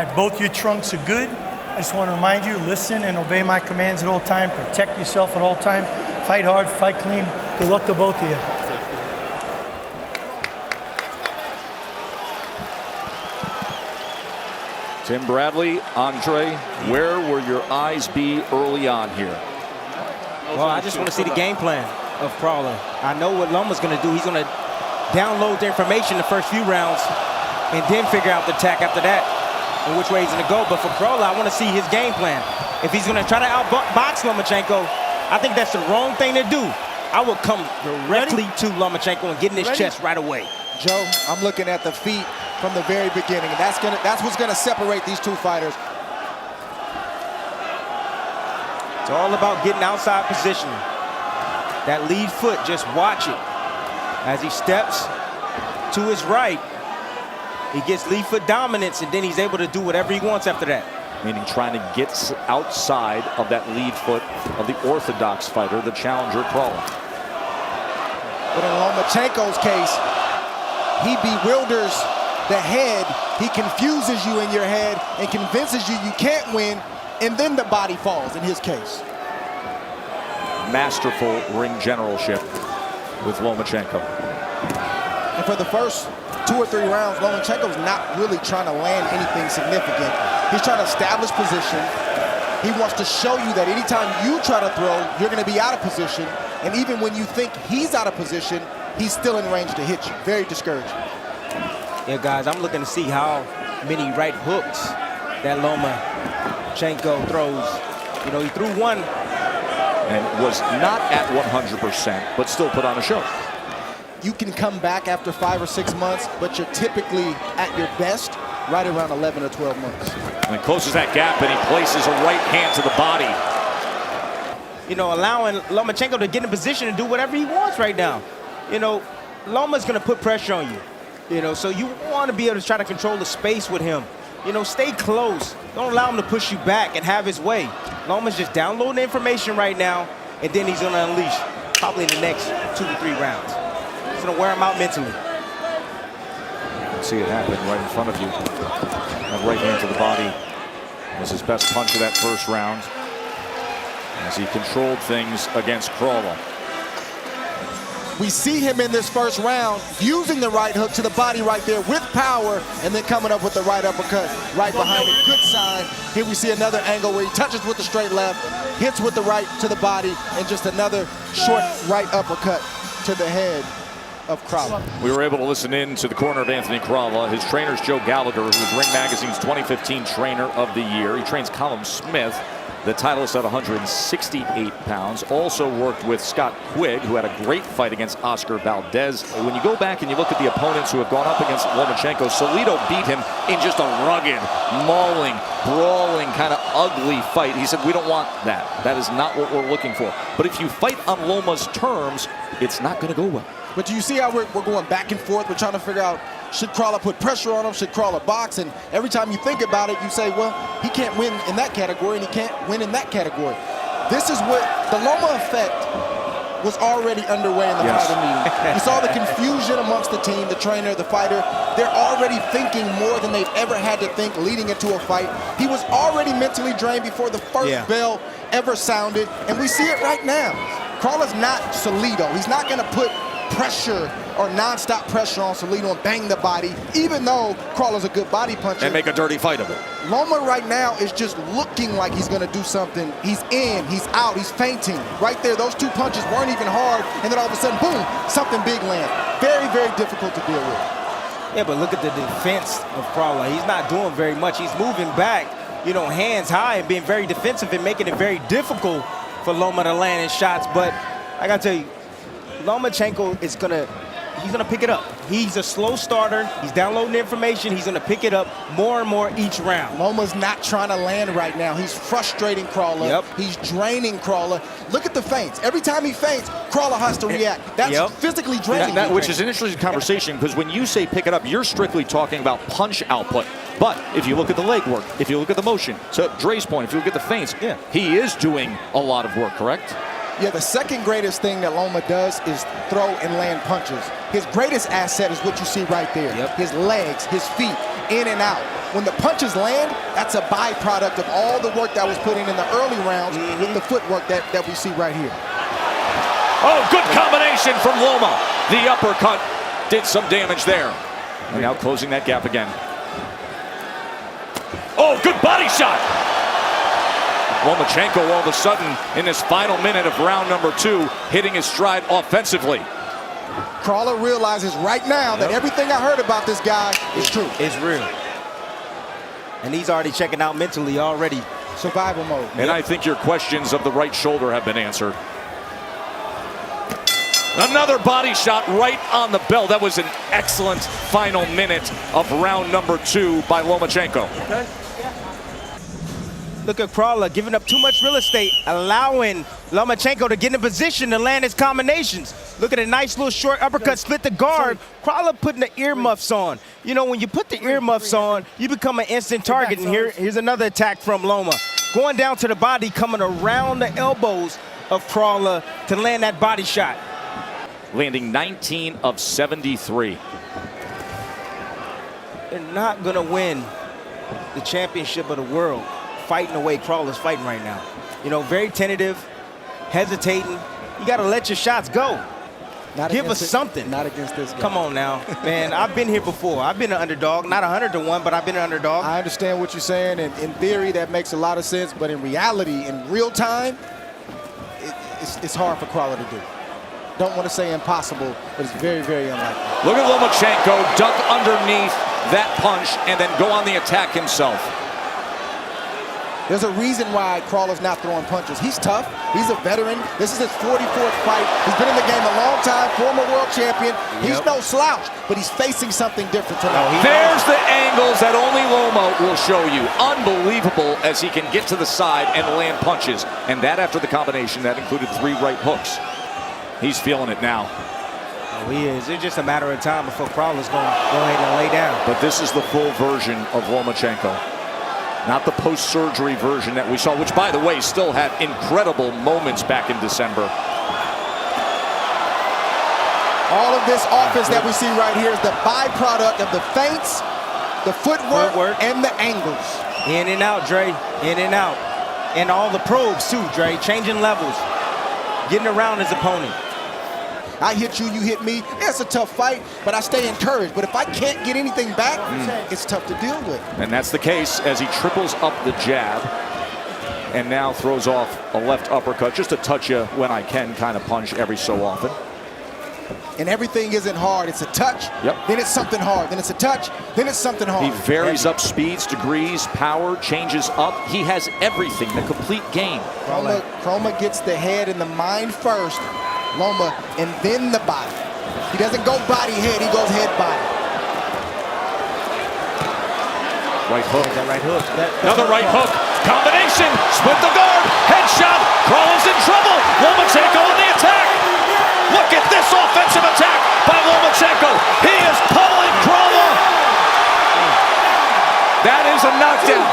right, both your trunks are good. I just want to remind you, listen and obey my commands at all time. Protect yourself at all time. Fight hard, fight clean. Good luck to both of you. Tim Bradley, Andre, where will your eyes be early on here? Well, I just want to see the game plan of Crolla. I know what Loma's going to do. He's going to download the information the first few rounds and then figure out the attack after that and which way he's going to go. But for Crolla, I want to see his game plan. If he's going to try to outbox Lomachenko, I think that's the wrong thing to do. I will come directly to Lomachenko and get in his chest right away. Joe, I'm looking at the feet from the very beginning, and that's what's gonna separate these two fighters. It's all about getting outside position. That lead foot, just watch it. As he steps to his right, he gets lead foot dominance, and then he's able to do whatever he wants after that. Meaning trying to get outside of that lead foot of the orthodox fighter, the challenger Crolla. But in Lomachenko's case, he bewilders the head. He confuses you in your head and convinces you can't win, and then the body falls in his case. Masterful ring generalship with Lomachenko. And for the first 2 or 3 rounds, Lomachenko's not really trying to land anything significant. He's trying to establish position. He wants to show you that anytime you try to throw, you're going to be out of position. And even when you think he's out of position, he's still in range to hit you. Very discouraging. Yeah, guys, I'm looking to see how many right hooks that Lomachenko throws. You know, he threw one. And was not at 100%, but still put on a show. You can come back after 5 or 6 months, but you're typically at your best right around 11 or 12 months. And he closes that gap, and he places a right hand to the body. You know, allowing Lomachenko to get in position and do whatever he wants right now. You know, Loma's going to put pressure on you. You know, so you want to be able to try to control the space with him. You know, stay close. Don't allow him to push you back and have his way. Loma's just downloading information right now, and then he's going to unleash probably in the next 2 to 3 rounds. He's going to wear him out mentally. You can see it happen right in front of you. That right hand to the body was his best punch of that first round as he controlled things against Crolla. We see him in this first round using the right hook to the body right there with power, and then coming up with the right uppercut right behind it. Good sign. Here we see another angle where he touches with the straight left, hits with the right to the body, and just another short right uppercut to the head of Crolla. We were able to listen in to the corner of Anthony Crolla. His trainer's Joe Gallagher, who was Ring Magazine's 2015 Trainer of the Year. He trains Callum Smith, the titleist at 168 pounds. Also worked with Scott Quigg, who had a great fight against Oscar Valdez. When you go back and you look at the opponents who have gone up against Lomachenko, Salido beat him in just a rugged, mauling, brawling, kind of ugly fight. He said, we don't want that. That is not what we're looking for. But if you fight on Loma's terms, it's not going to go well. But do you see how we're going back and forth? We're trying to figure out, should Crolla put pressure on him? Should Crolla box? And every time you think about it, you say, well, he can't win in that category, and he can't win in that category. This is what the Loma effect was already underway in the fighter meeting. You saw the confusion amongst the team, the trainer, the fighter. They're already thinking more than they've ever had to think leading into a fight. He was already mentally drained before the first bell ever sounded, and we see it right now. Crolla's not Salido. He's not going to put pressure or non-stop pressure on Salido and bang the body, even though Crolla's a good body puncher. And make a dirty fight of it. Loma right now is just looking like he's going to do something. He's in, he's out, he's feinting. Right there, those 2 punches weren't even hard, and then all of a sudden, boom, something big lands. Very, very difficult to deal with. Yeah, but look at the defense of Crolla. He's not doing very much. He's moving back, you know, hands high and being very defensive and making it very difficult for Loma to land his shots. But I got to tell you, Lomachenko is he's gonna pick it up. He's a slow starter. He's downloading the information. He's gonna pick it up more and more each round. Loma's not trying to land right now. He's frustrating Crolla. He's draining Crolla. Look at the feints. Every time he feints, Crolla has to react. That's physically draining. Which is an interesting conversation, because when you say pick it up, you're strictly talking about punch output. But if you look at the leg work, if you look at the motion, to Dre's point, if you look at the feints, he is doing a lot of work, correct? Yeah, the second greatest thing that Loma does is throw and land punches. His greatest asset is what you see right there. His legs, his feet, in and out. when the punches land, that's a byproduct of all the work that was put in the early rounds with the footwork that we see right here. Oh, good combination from Loma. The uppercut did some damage there. And now closing that gap again. Oh, good body shot. Lomachenko all of a sudden in this final minute of round number 2 hitting his stride offensively. Crolla realizes right now that everything I heard about this guy is true. It's real. And he's already checking out mentally already. Survival mode. And I think your questions of the right shoulder have been answered. Another body shot right on the bell. That was an excellent final minute of round number 2 by Lomachenko. Look at Crolla giving up too much real estate, allowing Lomachenko to get in position to land his combinations. Look at a nice little short uppercut, split the guard. Crolla putting the earmuffs on. You know, when you put the earmuffs on, you become an instant target. And here's another attack from Loma. Going down to the body, coming around the elbows of Crolla to land that body shot. Landing 19 of 73. They're not gonna win the championship of the world fighting the way Crolla's fighting right now. You know, very tentative, hesitating. You gotta let your shots go. Give us something. Not against this guy. Come on now, man. I've been here before. I've been an underdog, not 100-1, but I've been an underdog. I understand what you're saying, and in theory that makes a lot of sense, but in reality, in real time, it's hard for Crolla to do. Don't want to say impossible, but it's very, very unlikely. Look at Lomachenko duck underneath that punch and then go on the attack himself. There's a reason why Crolla's not throwing punches. He's tough. He's a veteran. This is his 44th fight. He's been in the game a long time, former world champion. He's no slouch, but he's facing something different tonight. There's the angles that only Loma will show you. Unbelievable as he can get to the side and land punches. And that after the combination, that included 3 right hooks. He's feeling it now. Oh, he is. It's just a matter of time before Crolla's going to go ahead and lay down. But this is the full version of Lomachenko. Not the post-surgery version that we saw, which, by the way, still had incredible moments back in December. All of this offense that we see right here is the byproduct of the feints, the footwork, and the angles. In and out, Dre. In and out. And all the probes, too, Dre. Changing levels. Getting around his opponent. I hit you, you hit me. It's a tough fight, but I stay encouraged. But if I can't get anything back, it's tough to deal with. And that's the case as he triples up the jab and now throws off a left uppercut. Just a touch you when I can kind of punch every so often. And everything isn't hard. It's a touch, then it's something hard. Then it's a touch, then it's something hard. He varies up speeds, degrees, power, changes up. He has everything, the complete game. Crolla gets the head and the mind first, Loma, and then the body. He doesn't go body, head, he goes head, body. Right hook. That right hook. Another right hook. Combination. Split the guard. Headshot. Crolla's in trouble. Lomachenko on the attack. Look at this offensive attack by Lomachenko. He is pummeling Crolla. That is a knockdown.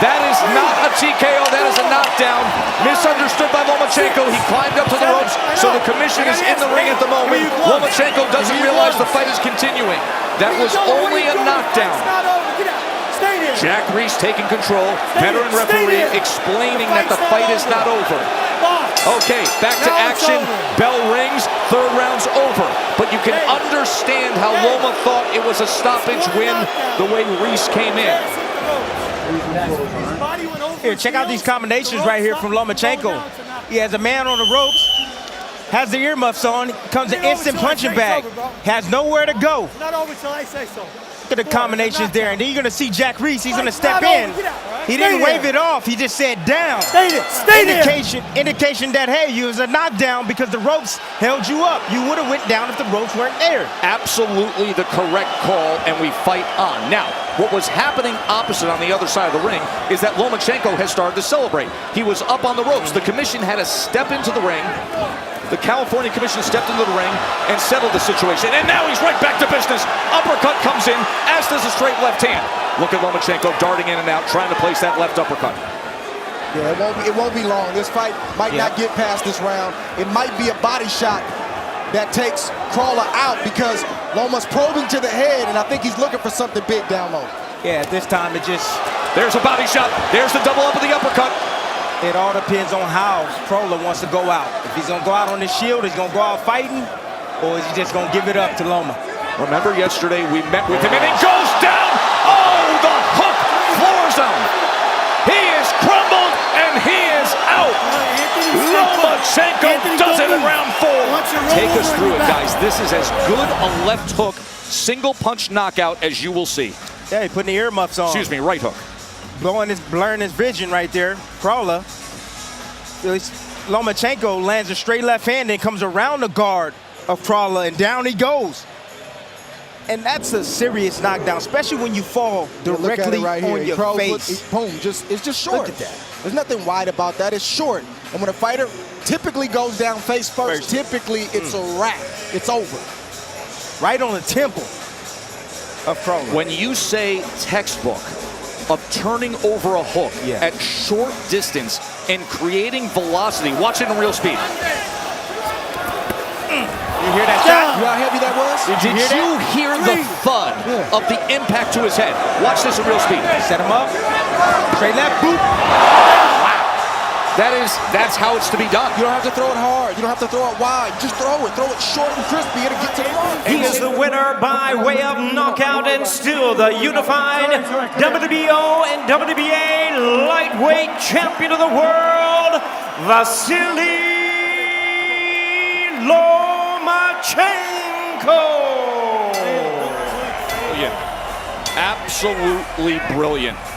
That is not a TKO. That is a knockdown. Misunderstood by Lomachenko. He climbed up to the ropes, so the commission is in the ring at the moment. Lomachenko doesn't realize the fight is continuing. That was only a knockdown. Jack Reiss taking control. Veteran referee explaining that the fight is not over. Okay, back to action. Bell rings. 3rd round's over. But you can understand how Loma thought it was a stoppage win the way Reiss came in. Here, check out these combinations right here from Lomachenko. He has a man on the ropes, has the earmuffs on, comes an instant punching bag, has nowhere to go. Not over till I say so. Look at the combinations there, and then you're gonna see Jack Reiss. He's gonna step in. He didn't wave it off. He just said down. Stay there. Indication that, hey, you was a knockdown because the ropes held you up. You would have went down if the ropes weren't there. Absolutely the correct call, and we fight on. Now, what was happening opposite on the other side of the ring is that Lomachenko has started to celebrate. He was up on the ropes. The commission had to step into the ring. The California Commission stepped into the ring and settled the situation. And now he's right back to business. Uppercut comes in, as does a straight left hand. Look at Lomachenko darting in and out, trying to place that left uppercut. Yeah, it won't be long. This fight might not get past this round. It might be a body shot that takes Crolla out because Loma's probing to the head, and I think he's looking for something big down low. Yeah, this time it just, There's a body shot. There's the double up of the uppercut. it all depends on how Crolla wants to go out. If he's gonna go out on the shield, he's gonna go out fighting, or is he just gonna give it up to Loma? Remember yesterday we met with him and he goes down. Oh, the hook floor zone. He is crumbled and he is out. Lomachenko does it in round 4. Take us through it, guys. This is as good a left hook, single punch knockout as you will see. Yeah, he putting the earmuffs on. Excuse me, right hook. Blurring his vision right there. Crolla. Lomachenko lands a straight left hand and comes around the guard of Crolla and down he goes. And that's a serious knockdown, especially when you fall directly right on here. your face. Boom, it's just short. Look at that. There's nothing wide about that. It's short. And when a fighter typically goes down face first, typically it's a wrap. It's over. Right on the temple of Crolla. When you say textbook of turning over a hook at short distance and creating velocity, watch it in real speed. You hear that shot? You know how heavy that was? Did you hear the thud of the impact to his head? Watch this in real speed. Set him up. Straight left, boop. Wow. That's how it's to be done. You don't have to throw it hard. You don't have to throw it wide. Just throw it. Throw it short and crispy. It'll get to the mark. He is the winner by way of knockout and still the unified WBO and WBA lightweight champion of the world, Vasyl Lomachenko. Brilliant. Absolutely brilliant.